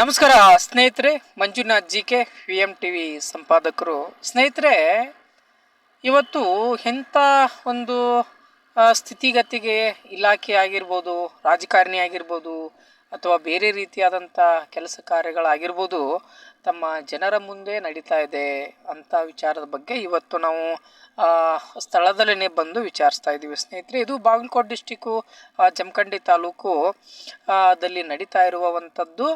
ನಮಸ್ಕಾರ ಸ್ನೇಹಿತರೆ, Manjunath GK VMTV ಸಂಪಾದಕರು. ಸ್ನೇಹಿತರೆ, ಇವತ್ತು ಎಂಥ ಒಂದು ಸ್ಥಿತಿಗತಿಗೆ ಇಲಾಖೆ ಆಗಿರ್ಬೋದು, ರಾಜಕಾರಣಿ ಆಗಿರ್ಬೋದು, ಅಥವಾ ಬೇರೆ ರೀತಿಯಾದಂಥ ಕೆಲಸ ಕಾರ್ಯಗಳಾಗಿರ್ಬೋದು, ತಮ್ಮ ಜನರ ಮುಂದೆ ನಡೀತಾ ಇದೆ ಅಂಥ ವಿಚಾರದ ಬಗ್ಗೆ ಇವತ್ತು ನಾವು ಸ್ಥಳದಲ್ಲೇ ಬಂದು ವಿಚಾರಿಸ್ತಾ ಇದ್ದೀವಿ. ಸ್ನೇಹಿತರೆ, ಇದು ಬಾಗಲಕೋಟೆ ಡಿಸ್ಟಿಕ್ಕು ಜಮಖಂಡಿ ತಾಲೂಕು ದಲ್ಲಿ ನಡೀತಾ ಇರುವಂಥದ್ದು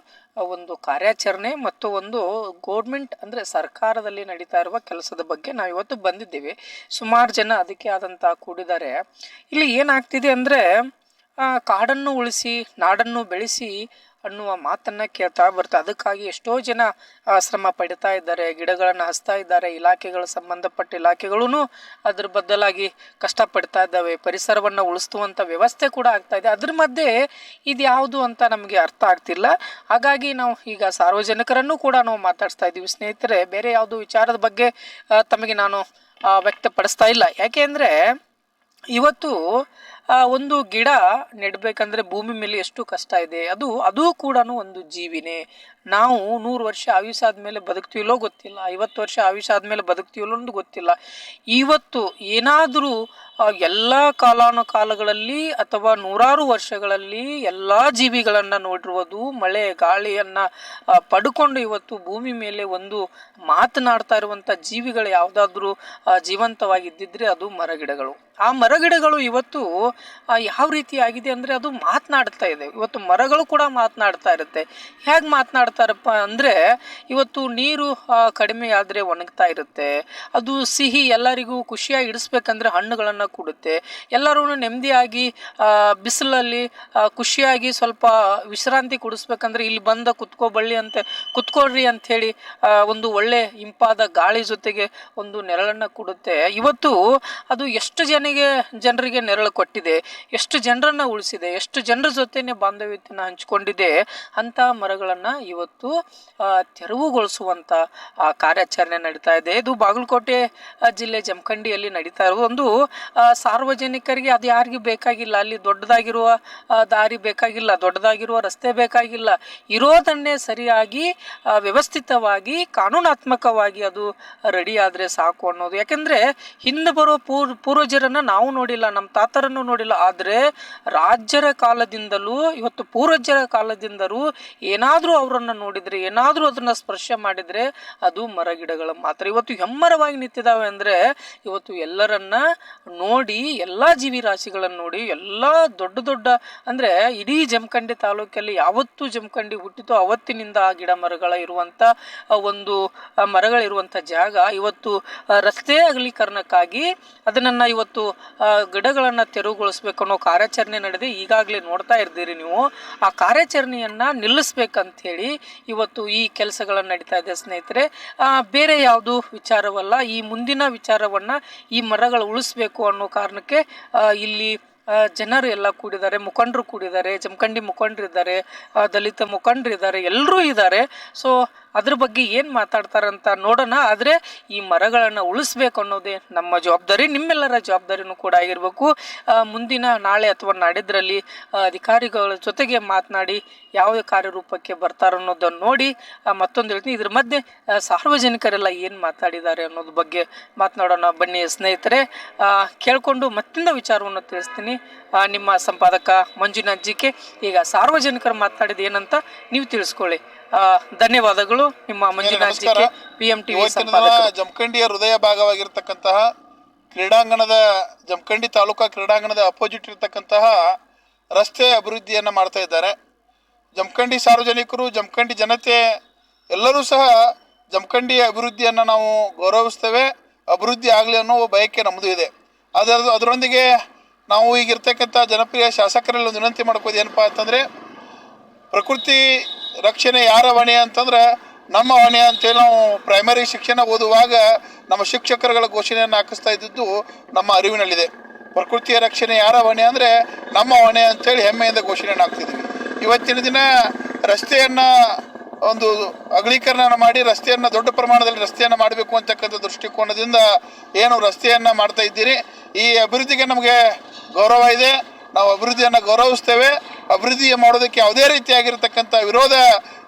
ಒಂದು ಕಾರ್ಯಾಚರಣೆ ಮತ್ತು ಒಂದು ಗೋರ್ಮೆಂಟ್ ಅಂದರೆ ಸರ್ಕಾರದಲ್ಲಿ ನಡೀತಾ ಇರುವ ಕೆಲಸದ ಬಗ್ಗೆ ನಾವು ಇವತ್ತು ಬಂದಿದ್ದೀವಿ. ಸುಮಾರು ಜನ ಅದಕ್ಕೆ ಆದಂಥ ಕೂಡಿದ್ದಾರೆ. ಇಲ್ಲಿ ಏನಾಗ್ತಿದೆ ಅಂದರೆ, ಕಾಡನ್ನು ಉಳಿಸಿ ನಾಡನ್ನು ಬೆಳೆಸಿ ಅನ್ನುವ ಮಾತನ್ನು ಕೇಳ್ತಾ ಬರ್ತಾ, ಅದಕ್ಕಾಗಿ ಎಷ್ಟೋ ಜನ ಶ್ರಮ ಪಡಿತಾ ಇದ್ದಾರೆ, ಗಿಡಗಳನ್ನು ಹಚ್ತಾ ಇದ್ದಾರೆ. ಇಲಾಖೆಗಳು, ಸಂಬಂಧಪಟ್ಟ ಇಲಾಖೆಗಳೂ ಅದ್ರ ಬದಲಾಗಿ ಕಷ್ಟಪಡ್ತಾ ಇದ್ದಾವೆ. ಪರಿಸರವನ್ನು ಉಳಿಸುವಂಥ ವ್ಯವಸ್ಥೆ ಕೂಡ ಆಗ್ತಾ ಇದೆ. ಅದ್ರ ಮಧ್ಯೆ ಇದು ಯಾವುದು ಅಂತ ನಮಗೆ ಅರ್ಥ ಆಗ್ತಿಲ್ಲ. ಹಾಗಾಗಿ ನಾವು ಈಗ ಸಾರ್ವಜನಿಕರನ್ನು ಕೂಡ ನಾವು ಮಾತಾಡಿಸ್ತಾ ಇದ್ದೀವಿ. ಸ್ನೇಹಿತರೆ, ಬೇರೆ ಯಾವುದು ವಿಚಾರದ ಬಗ್ಗೆ ತಮಗೆ ನಾನು ವ್ಯಕ್ತಪಡಿಸ್ತಾ ಇಲ್ಲ. ಯಾಕೆ ಅಂದರೆ, ಇವತ್ತು ಒಂದು ಗಿಡ ನೆಡಬೇಕಂದ್ರೆ ಭೂಮಿ ಮೇಲೆ ಎಷ್ಟು ಕಷ್ಟ ಇದೆ. ಅದು ಕೂಡ ಒಂದು ಜೀವಿನೇ. ನಾವು 100 ವರ್ಷ ಆಯುಷ್ ಆದಮೇಲೆ ಬದುಕ್ತೀವಿಲ್ಲೋ ಗೊತ್ತಿಲ್ಲ, 50 ವರ್ಷ ಆಯುಷ್ ಆದಮೇಲೆ ಬದುಕ್ತೀವಿಲ್ಲೋ ಅಂತ ಗೊತ್ತಿಲ್ಲ. ಇವತ್ತು ಏನಾದರೂ ಎಲ್ಲ ಕಾಲಾನುಕಾಲಗಳಲ್ಲಿ ಅಥವಾ ನೂರಾರು ವರ್ಷಗಳಲ್ಲಿ ಎಲ್ಲ ಜೀವಿಗಳನ್ನು ನೋಡಿರುವುದು, ಮಳೆ ಗಾಳಿಯನ್ನು ಪಡ್ಕೊಂಡು ಇವತ್ತು ಭೂಮಿ ಮೇಲೆ ಒಂದು ಮಾತನಾಡ್ತಾ ಇರುವಂಥ ಜೀವಿಗಳು ಯಾವುದಾದ್ರೂ ಜೀವಂತವಾಗಿದ್ದಿದ್ರೆ ಅದು ಮರಗಿಡಗಳು. ಆ ಮರಗಿಡಗಳು ಇವತ್ತು ಯಾವ ರೀತಿ ಆಗಿದೆ ಅಂದರೆ, ಅದು ಮಾತನಾಡ್ತಾ ಇದೆ. ಇವತ್ತು ಮರಗಳು ಕೂಡ ಮಾತನಾಡ್ತಾ ಇರುತ್ತೆ. ಹೇಗೆ ಮಾತನಾಡ್ತಾರಪ್ಪ ಅಂದರೆ, ಇವತ್ತು ನೀರು ಕಡಿಮೆ ಆದರೆ ಒಣಗ್ತಾ ಇರುತ್ತೆ. ಅದು ಸಿಹಿ ಎಲ್ಲರಿಗೂ ಖುಷಿಯಾಗಿ ಇಡಿಸ್ಬೇಕಂದ್ರೆ ಹಣ್ಣುಗಳನ್ನು ಕೊಡುತ್ತೆ. ಎಲ್ಲರೂ ನೆಮ್ಮದಿಯಾಗಿ ಬಿಸಿಲಲ್ಲಿ ಖುಷಿಯಾಗಿ ಸ್ವಲ್ಪ ವಿಶ್ರಾಂತಿ ಕೊಡಿಸ್ಬೇಕಂದ್ರೆ ಇಲ್ಲಿ ಬಂದ ಕುತ್ಕೊಳ್ರಿ ಅಂಥೇಳಿ ಒಂದು ಒಳ್ಳೆ ಇಂಪಾದ ಗಾಳಿ ಜೊತೆಗೆ ಒಂದು ನೆರಳನ್ನು ಕೊಡುತ್ತೆ. ಇವತ್ತು ಅದು ಎಷ್ಟು ಜನರಿಗೆ ನೆರಳು ಕೊಟ್ಟಿದೆ, ಎಷ್ಟು ಜನರನ್ನು ಉಳಿಸಿದೆ, ಎಷ್ಟು ಜನರ ಜೊತೆನೆ ಬಾಂಧವ್ಯತೆಯನ್ನು ಹಂಚಿಕೊಂಡಿದೆ. ಅಂಥ ಮರಗಳನ್ನು ಇವತ್ತು ತೆರವುಗೊಳಿಸುವಂಥ ಕಾರ್ಯಾಚರಣೆ ನಡೀತಾ ಇದೆ. ಇದು ಬಾಗಲಕೋಟೆ ಜಿಲ್ಲೆ ಜಮಖಂಡಿಯಲ್ಲಿ ನಡೀತಾ ಇರೋದು. ಒಂದು ಸಾರ್ವಜನಿಕರಿಗೆ ಅದು ಯಾರಿಗೂ ಬೇಕಾಗಿಲ್ಲ. ಅಲ್ಲಿ ದೊಡ್ಡದಾಗಿರುವ ದಾರಿ ಬೇಕಾಗಿಲ್ಲ, ದೊಡ್ಡದಾಗಿರುವ ರಸ್ತೆ ಬೇಕಾಗಿಲ್ಲ. ಇರೋದನ್ನೇ ಸರಿಯಾಗಿ ವ್ಯವಸ್ಥಿತವಾಗಿ ಕಾನೂನಾತ್ಮಕವಾಗಿ ಅದು ರೆಡಿ ಆದರೆ ಸಾಕು ಅನ್ನೋದು. ಯಾಕೆಂದರೆ ಹಿಂದೆ ಬರೋ ಪೂರ್ವಜರನ್ನು ನಾವು ನೋಡಿಲ್ಲ, ನಮ್ಮ ತಾತರನ್ನು ನೋಡಿಲ್ಲ. ಆದರೆ ರಾಜ್ಯರ ಕಾಲದಿಂದಲೂ ಇವತ್ತು ಪೂರ್ವಜರ ಕಾಲದಿಂದಲೂ ಏನಾದರೂ ಅವರನ್ನು ನೋಡಿದರೆ, ಏನಾದರೂ ಅದನ್ನು ಸ್ಪರ್ಶ ಮಾಡಿದರೆ ಅದು ಮರಗಿಡಗಳು ಮಾತ್ರ. ಇವತ್ತು ಹೆಮ್ಮರವಾಗಿ ನಿಂತಿದ್ದಾವೆ ಅಂದರೆ, ಇವತ್ತು ಎಲ್ಲರನ್ನ ನೋಡಿ, ಎಲ್ಲ ಜೀವಿರಾಶಿಗಳನ್ನು ನೋಡಿ, ಎಲ್ಲ ದೊಡ್ಡ ಅಂದರೆ ಇಡೀ ಜಮಖಂಡಿ ತಾಲೂಕಲ್ಲಿ ಯಾವತ್ತು ಜಮಖಂಡಿ ಹುಟ್ಟಿತೋ ಅವತ್ತಿನಿಂದ ಆ ಗಿಡ ಮರಗಳ ಇರುವಂಥ ಒಂದು ಮರಗಳಿರುವಂಥ ಜಾಗ ಇವತ್ತು ರಸ್ತೆ ಅಗಲೀಕರಣಕ್ಕಾಗಿ ಅದನ್ನು ಇವತ್ತು ಗಿಡಗಳನ್ನು ತೆರವುಗೊಳಿಸ್ಬೇಕು ಅನ್ನೋ ಕಾರ್ಯಾಚರಣೆ ನಡೆದು ಈಗಾಗಲೇ ನೋಡ್ತಾ ಇರ್ತೀರಿ ನೀವು. ಆ ಕಾರ್ಯಾಚರಣೆಯನ್ನು ನಿಲ್ಲಿಸ್ಬೇಕಂಥೇಳಿ ಇವತ್ತು ಈ ಕೆಲಸಗಳನ್ನು ನಡೀತಾ ಇದೆ. ಸ್ನೇಹಿತರೆ, ಬೇರೆ ಯಾವುದು ವಿಚಾರವಲ್ಲ. ಈ ಮುಂದಿನ ವಿಚಾರವನ್ನು ಈ ಮರಗಳು ಉಳಿಸ್ಬೇಕು ಅನ್ನೋ ಕಾರಣಕ್ಕೆ ಇಲ್ಲಿ ಜನರು ಎಲ್ಲ ಕೂಡಿದ್ದಾರೆ, ಮುಖಂಡರು ಕೂಡಿದ್ದಾರೆ, ಜಮಖಂಡಿ ಮುಖಂಡರಿದ್ದಾರೆ, ದಲಿತ ಮುಖಂಡರಿದ್ದಾರೆ, ಎಲ್ಲರೂ ಇದ್ದಾರೆ. ಸೊ ಅದ್ರ ಬಗ್ಗೆ ಏನು ಮಾತಾಡ್ತಾರಂತ ನೋಡೋಣ. ಆದರೆ ಈ ಮರಗಳನ್ನು ಉಳಿಸ್ಬೇಕು ಅನ್ನೋದೇ ನಮ್ಮ ಜವಾಬ್ದಾರಿ, ನಿಮ್ಮೆಲ್ಲರ ಜವಾಬ್ದಾರಿನೂ ಕೂಡ ಆಗಿರಬೇಕು. ಮುಂದಿನ ನಾಳೆ ಅಥವಾ ನಾಡಿದ್ರಲ್ಲಿ ಅಧಿಕಾರಿಗಳ ಜೊತೆಗೆ ಮಾತನಾಡಿ ಯಾವುದೇ ಕಾರ್ಯರೂಪಕ್ಕೆ ಬರ್ತಾರೋ ಅನ್ನೋದನ್ನು ನೋಡಿ ಮತ್ತೊಂದು ಹೇಳ್ತೀನಿ. ಇದ್ರ ಮಧ್ಯೆ ಸಾರ್ವಜನಿಕರೆಲ್ಲ ಏನು ಮಾತಾಡಿದ್ದಾರೆ ಅನ್ನೋದ್ರ ಬಗ್ಗೆ ಮಾತನಾಡೋಣ ಬನ್ನಿ ಸ್ನೇಹಿತರೆ. ಕೇಳಿಕೊಂಡು ಮತ್ತಿಂದ ವಿಚಾರವನ್ನು ತಿಳಿಸ್ತೀನಿ. ನಿಮ್ಮ ಸಂಪಾದಕ ಮಂಜುನಾಥ್ ಜಿಕೆ. ಈಗ ಸಾರ್ವಜನಿಕರು ಮಾತನಾಡಿದ ಏನಂತ ನೀವು ತಿಳಿಸ್ಕೊಳ್ಳಿ. ಧನ್ಯವಾದಗಳು. ನಿಮ್ಮ ಮಂಜುನಾಥ್ ಜಿಕೆ, VMTV ಸಂಪಾದಕ. ಜಮಖಂಡಿಯ ಹೃದಯ ಭಾಗವಾಗಿರ್ತಕ್ಕಂತಹ ಜಮಖಂಡಿ ತಾಲೂಕಾ ಕ್ರೀಡಾಂಗಣದ ಅಪೋಸಿಟ್ ಇರತಕ್ಕಂತಹ ರಸ್ತೆ ಅಭಿವೃದ್ಧಿಯನ್ನು ಮಾಡ್ತಾ ಇದ್ದಾರೆ. ಜಮಖಂಡಿ ಸಾರ್ವಜನಿಕರು, ಜಮಖಂಡಿ ಜನತೆ ಎಲ್ಲರೂ ಸಹ ಜಮಖಂಡಿಯ ಅಭಿವೃದ್ಧಿಯನ್ನು ನಾವು ಗೌರವಿಸ್ತೇವೆ. ಅಭಿವೃದ್ಧಿ ಆಗಲಿ ಅನ್ನೋ ಬಯಕೆ ನಮ್ಮದು ಇದೆ. ಅದರೊಂದಿಗೆ ನಾವು ಈಗಿರ್ತಕ್ಕಂಥ ಜನಪ್ರಿಯ ಶಾಸಕರಲ್ಲಿ ಒಂದು ವಿನಂತಿ ಮಾಡ್ಕೋದು ಏನಪ್ಪ ಅಂತಂದರೆ, ಪ್ರಕೃತಿ ರಕ್ಷಣೆ ಯಾರ ಹೊಣೆ ಅಂತಂದ್ರೆ ನಮ್ಮ ಹೊಣೆ ಅಂತೇಳಿ ನಾವು ಪ್ರೈಮರಿ ಶಿಕ್ಷಣ ಓದುವಾಗ ನಮ್ಮ ಶಿಕ್ಷಕರುಗಳ ಘೋಷಣೆಯನ್ನು ಹಾಕಿಸ್ತಾ ಇದ್ದದ್ದು ನಮ್ಮ ಅರಿವಿನಲ್ಲಿದೆ. ಪ್ರಕೃತಿಯ ರಕ್ಷಣೆ ಯಾರ ಹೊಣೆ ಅಂದರೆ ನಮ್ಮ ಹೊಣೆ ಅಂತೇಳಿ ಹೆಮ್ಮೆಯಿಂದ ಘೋಷಣೆಯನ್ನು ಹಾಕ್ತಿದ್ವಿ. ಇವತ್ತಿನ ದಿನ ರಸ್ತೆಯನ್ನು ಒಂದು ಅಗಲೀಕರಣ ಮಾಡಿ ರಸ್ತೆಯನ್ನು ದೊಡ್ಡ ಪ್ರಮಾಣದಲ್ಲಿ ರಸ್ತೆಯನ್ನು ಮಾಡಬೇಕು ಅಂತಕ್ಕಂಥ ದೃಷ್ಟಿಕೋನದಿಂದ ಏನು ರಸ್ತೆಯನ್ನು ಮಾಡ್ತಾ ಇದ್ದೀರಿ, ಈ ಅಭಿವೃದ್ಧಿಗೆ ನಮಗೆ ಗೌರವ ಇದೆ. ನಾವು ಅಭಿವೃದ್ಧಿಯನ್ನು ಗೌರವಿಸ್ತೇವೆ. ಅಭಿವೃದ್ಧಿ ಮಾಡೋದಕ್ಕೆ ಯಾವುದೇ ರೀತಿಯಾಗಿರ್ತಕ್ಕಂಥ ವಿರೋಧ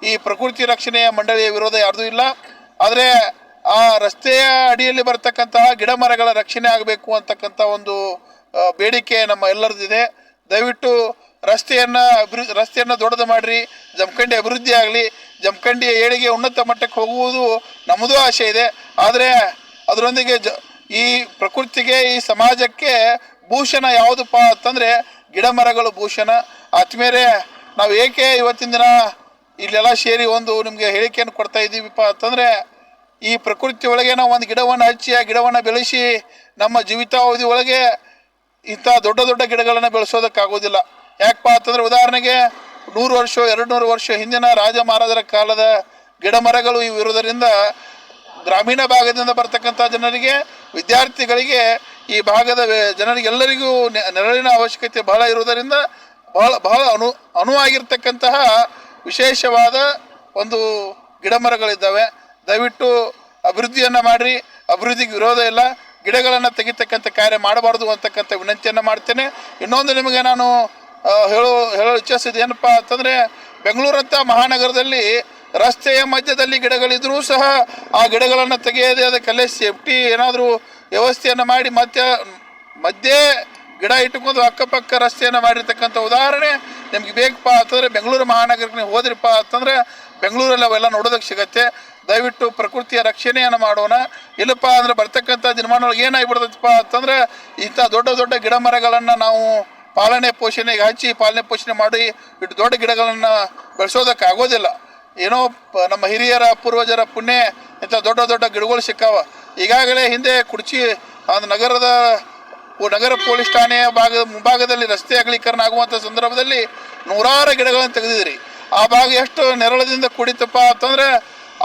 ಈ ಪ್ರಕೃತಿ ರಕ್ಷಣೆಯ ಮಂಡಳಿಯ ವಿರೋಧ ಯಾರ್ದೂ ಇಲ್ಲ. ಆದರೆ ಆ ರಸ್ತೆಯ ಅಡಿಯಲ್ಲಿ ಬರ್ತಕ್ಕಂತಹ ಗಿಡ ಮರಗಳ ರಕ್ಷಣೆ ಆಗಬೇಕು ಅಂತಕ್ಕಂಥ ಒಂದು ಬೇಡಿಕೆ ನಮ್ಮ ಎಲ್ಲರದಿದೆ. ದಯವಿಟ್ಟು ರಸ್ತೆಯನ್ನು ದೊಡ್ಡದು ಮಾಡಿರಿ, ಜಮಖಂಡಿ ಅಭಿವೃದ್ಧಿ ಆಗಲಿ, ಜಮಖಂಡಿಯ ಏಳಿಗೆ ಉನ್ನತ ಮಟ್ಟಕ್ಕೆ ಹೋಗುವುದು ನಮ್ಮದು ಆಸೆ ಇದೆ. ಆದರೆ ಅದರೊಂದಿಗೆ ಈ ಪ್ರಕೃತಿಗೆ, ಈ ಸಮಾಜಕ್ಕೆ ಭೂಷಣ ಯಾವುದಪ್ಪ ಅಂತಂದರೆ ಗಿಡ ಮರಗಳು ಭೂಷಣ. ಆತ್ಮೇಲೆ ನಾವು ಏಕೆ ಇವತ್ತಿನ ದಿನ ಇಲ್ಲೆಲ್ಲ ಸೇರಿ ಒಂದು ನಿಮಗೆ ಹೇಳಿಕೆಯನ್ನು ಕೊಡ್ತಾ ಇದ್ದೀವಿಪ್ಪ ಅಂತಂದರೆ, ಈ ಪ್ರಕೃತಿ ಒಳಗೆ ನಾವು ಒಂದು ಗಿಡವನ್ನು ಹಚ್ಚಿ ಆ ಗಿಡವನ್ನು ಬೆಳೆಸಿ ನಮ್ಮ ಜೀವಿತಾವಧಿ ಒಳಗೆ ಇಂಥ ದೊಡ್ಡ ದೊಡ್ಡ ಗಿಡಗಳನ್ನು ಬೆಳೆಸೋದಕ್ಕಾಗೋದಿಲ್ಲ. ಯಾಕಪ್ಪ ಅಂತಂದರೆ, ಉದಾಹರಣೆಗೆ 100 ವರ್ಷ 200 ವರ್ಷ ಹಿಂದಿನ ರಾಜ ಮಹಾರಾಜರ ಕಾಲದ ಗಿಡ ಮರಗಳು ಇರುವುದರಿಂದ ಗ್ರಾಮೀಣ ಭಾಗದಿಂದ ಬರ್ತಕ್ಕಂಥ ಜನರಿಗೆ, ವಿದ್ಯಾರ್ಥಿಗಳಿಗೆ, ಈ ಭಾಗದ ಜನರಿಗೆಲ್ಲರಿಗೂ ನೆರಳಿನ ಅವಶ್ಯಕತೆ ಬಹಳ ಇರುವುದರಿಂದ ಬಹಳ ಅನುವಾಗಿರ್ತಕ್ಕಂತಹ ವಿಶೇಷವಾದ ಒಂದು ಗಿಡ ಮರಗಳಿದ್ದಾವೆ. ದಯವಿಟ್ಟು ಅಭಿವೃದ್ಧಿಯನ್ನು ಮಾಡಿರಿ, ಅಭಿವೃದ್ಧಿಗೆ ವಿರೋಧ ಇಲ್ಲ. ಗಿಡಗಳನ್ನು ತೆಗಿತಕ್ಕಂಥ ಕಾರ್ಯ ಮಾಡಬಾರ್ದು ಅಂತಕ್ಕಂಥ ವಿನಂತಿಯನ್ನು ಮಾಡ್ತೇನೆ. ಇನ್ನೊಂದು ನಿಮಗೆ ನಾನು ಹೇಳಲು ಇಚ್ಛಿಸಿದ್ದು ಏನಪ್ಪ ಅಂತಂದರೆ, ಬೆಂಗಳೂರಂಥ ಮಹಾನಗರದಲ್ಲಿ ರಸ್ತೆಯ ಮಧ್ಯದಲ್ಲಿ ಗಿಡಗಳಿದ್ರೂ ಸಹ ಆ ಗಿಡಗಳನ್ನು ತೆಗೆಯದೆ ಅದಕ್ಕೆಲ್ಲ ಸೇಫ್ಟಿ ಏನಾದರೂ ವ್ಯವಸ್ಥೆಯನ್ನು ಮಾಡಿ ಮಧ್ಯೆ ಗಿಡ ಇಟ್ಟುಕೊಂಡು ಅಕ್ಕಪಕ್ಕ ರಸ್ತೆಯನ್ನು ಮಾಡಿರ್ತಕ್ಕಂಥ ಉದಾಹರಣೆ ನಿಮ್ಗೆ ಬೇಕಪ್ಪ ಅಂತಂದರೆ ಬೆಂಗಳೂರು ಮಹಾನಗರಕ್ಕೆ ನೀವು ಹೋದ್ರಿಪ್ಪ ಅಂತಂದರೆ ಬೆಂಗಳೂರಲ್ಲಿ ಅವೆಲ್ಲ ನೋಡೋದಕ್ಕೆ ಸಿಗತ್ತೆ. ದಯವಿಟ್ಟು ಪ್ರಕೃತಿಯ ರಕ್ಷಣೆಯನ್ನು ಮಾಡೋಣ. ಇಲ್ಲಪ್ಪ ಅಂದರೆ ಬರ್ತಕ್ಕಂಥ ದಿನಮಾನೊಳಗೆ ಏನಾಗಿಬಿಡ್ತೈತಪ್ಪ ಅಂತಂದರೆ, ಇಂಥ ದೊಡ್ಡ ದೊಡ್ಡ ಗಿಡ ಮರಗಳನ್ನು ನಾವು ಪಾಲನೆ ಪೋಷಣೆ ಮಾಡಿ ಇಟ್ಟು ದೊಡ್ಡ ಗಿಡಗಳನ್ನು ಬೆಳೆಸೋದಕ್ಕೆ ಆಗೋದಿಲ್ಲ. ಏನೋ ನಮ್ಮ ಹಿರಿಯರ ಪೂರ್ವಜರ ಪುಣ್ಯ ಇಂಥ ದೊಡ್ಡ ದೊಡ್ಡ ಗಿಡಗಳು ಸಿಕ್ಕಾವ. ಈಗಾಗಲೇ ಹಿಂದೆ ಕುಡ್ಚಿ ನಗರ ಪೊಲೀಸ್ ಠಾಣೆಯ ಮುಂಭಾಗದಲ್ಲಿ ರಸ್ತೆ ಅಗಲೀಕರಣ ಆಗುವಂಥ ಸಂದರ್ಭದಲ್ಲಿ ನೂರಾರು ಗಿಡಗಳನ್ನು ತೆಗೆದಿದ್ರಿ. ಆ ಭಾಗ ಎಷ್ಟು ನೆರಳದಿಂದ ಕುಡಿತಪ್ಪ ಅಂತಂದರೆ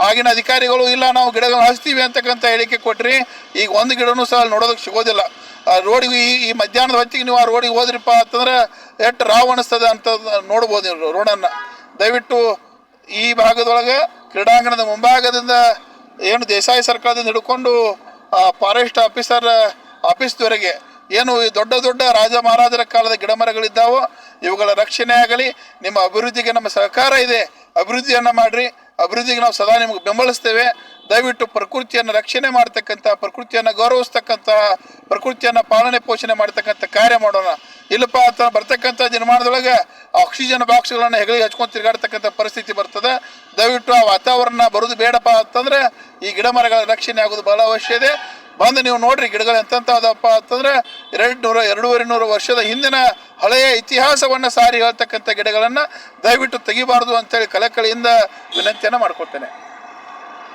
ಆಗಿನ ಅಧಿಕಾರಿಗಳು ಇಲ್ಲ ನಾವು ಗಿಡಗಳನ್ನು ಹಚ್ತೀವಿ ಅಂತಕ್ಕಂಥ ಹೇಳಿಕೆ ಕೊಟ್ರಿ. ಈಗ ಒಂದು ಗಿಡನೂ ಸಹ ನೋಡೋದಕ್ಕೆ ಸಿಗೋದಿಲ್ಲ. ರೋಡಿಗೆ ಈ ಮಧ್ಯಾಹ್ನದ ಹೊತ್ತಿಗೆ ನೀವು ಆ ರೋಡಿಗೆ ಹೋದ್ರಿಪ್ಪ ಅಂತಂದ್ರೆ ಎಷ್ಟು ರಾವ್ ಅನಿಸ್ತದೆ ಅಂತ ನೋಡ್ಬೋದು ನೀವು ರೋಡನ್ನು. ದಯವಿಟ್ಟು ಈ ಭಾಗದೊಳಗೆ ಕ್ರೀಡಾಂಗಣದ ಮುಂಭಾಗದಿಂದ ಏನು ದೇಸಾಯಿ ಸರ್ಕಾರದಿಂದ ಹಿಡ್ಕೊಂಡು ಫಾರೆಸ್ಟ್ ಆಫೀಸ್ವರೆಗೆ ಏನು ಈ ದೊಡ್ಡ ದೊಡ್ಡ ರಾಜ ಮಹಾರಾಜರ ಕಾಲದ ಗಿಡ ಮರಗಳಿದ್ದಾವೋ ಇವುಗಳ ರಕ್ಷಣೆ ಆಗಲಿ. ನಿಮ್ಮ ಅಭಿವೃದ್ಧಿಗೆ ನಮ್ಮ ಸಹಕಾರ ಇದೆ. ಅಭಿವೃದ್ಧಿಯನ್ನು ಮಾಡಿರಿ. ಅಭಿವೃದ್ಧಿಗೆ ನಾವು ಸದಾ ನಿಮಗೆ ಬೆಂಬಲಿಸ್ತೇವೆ. ದಯವಿಟ್ಟು ಪ್ರಕೃತಿಯನ್ನು ರಕ್ಷಣೆ ಮಾಡ್ತಕ್ಕಂಥ, ಪ್ರಕೃತಿಯನ್ನು ಗೌರವಿಸ್ತಕ್ಕಂಥ, ಪ್ರಕೃತಿಯನ್ನು ಪಾಲನೆ ಪೋಷಣೆ ಮಾಡ್ತಕ್ಕಂಥ ಕಾರ್ಯ ಮಾಡೋಣ. ಇಲ್ಲಪ್ಪ ಅಂತ ಬರ್ತಕ್ಕಂಥ ದಿನಮಾನದೊಳಗೆ ಆಕ್ಸಿಜನ್ ಬಾಕ್ಸ್ಗಳನ್ನು ಹೆಗಲಿಗೆ ಹಚ್ಕೊಂಡು ತಿರುಗಾಡ್ತಕ್ಕಂಥ ಪರಿಸ್ಥಿತಿ ಬರ್ತದೆ. ದಯವಿಟ್ಟು ಆ ವಾತಾವರಣ ಬರೋದು ಬೇಡಪ್ಪ ಅಂತಂದರೆ ಈ ಗಿಡ ಮರಗಳ ರಕ್ಷಣೆ ಆಗೋದು ಬಹಳ ಅವಶ್ಯ ಇದೆ. ಬಂದು ನೀವು ನೋಡಿರಿ ಗಿಡಗಳು ಎಂಥದ್ದಪ್ಪ ಅಂತಂದರೆ 200-250 ವರ್ಷದ ಹಿಂದಿನ ಹಳೆಯ ಇತಿಹಾಸವನ್ನು ಸಾರಿ ಹೇಳ್ತಕ್ಕಂಥ ಗಿಡಗಳನ್ನು ದಯವಿಟ್ಟು ತೆಗಿಬಾರ್ದು ಅಂತೇಳಿ ಕಳಕಳಿಯಿಂದ ವಿನಂತಿಯನ್ನು ಮಾಡ್ಕೊಳ್ತೇನೆ.